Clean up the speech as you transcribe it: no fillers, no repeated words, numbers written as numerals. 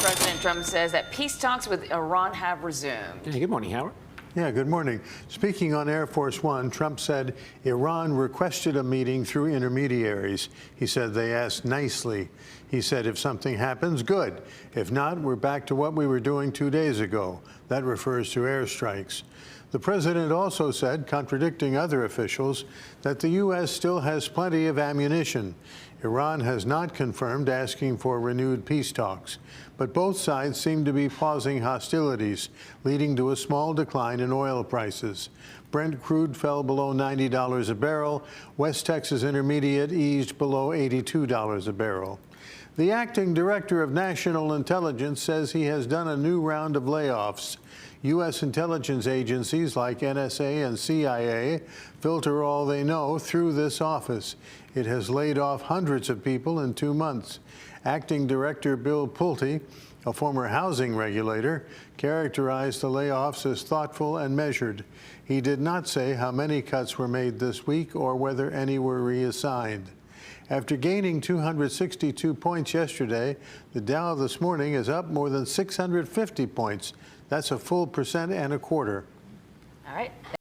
President Trump says that peace talks with Iran have resumed. Hey, good morning, Howard. Yeah, good morning. Speaking on Air Force One, Trump said Iran requested a meeting through intermediaries. He said they asked nicely. He said if something happens, good. If not, we're back to what we were doing 2 days ago. That refers to airstrikes. The president also said, contradicting other officials, that the U.S. still has plenty of ammunition. Iran has not confirmed asking for renewed peace talks, but both sides seem to be pausing hostilities, leading to a small decline in oil prices. Brent crude fell below $90 a barrel. West Texas Intermediate eased below $82 a barrel. The acting director of national intelligence says he has done a new round of layoffs. U.S. intelligence agencies like NSA and CIA filter all they know through this office. It has laid off hundreds of people in 2 months. Acting Director Bill Pulte, a former housing regulator, characterized the layoffs as thoughtful and measured. He did not say how many cuts were made this week or whether any were reassigned. After gaining 262 points yesterday, the Dow this morning is up more than 650 points. That's a full 1.25%. All right.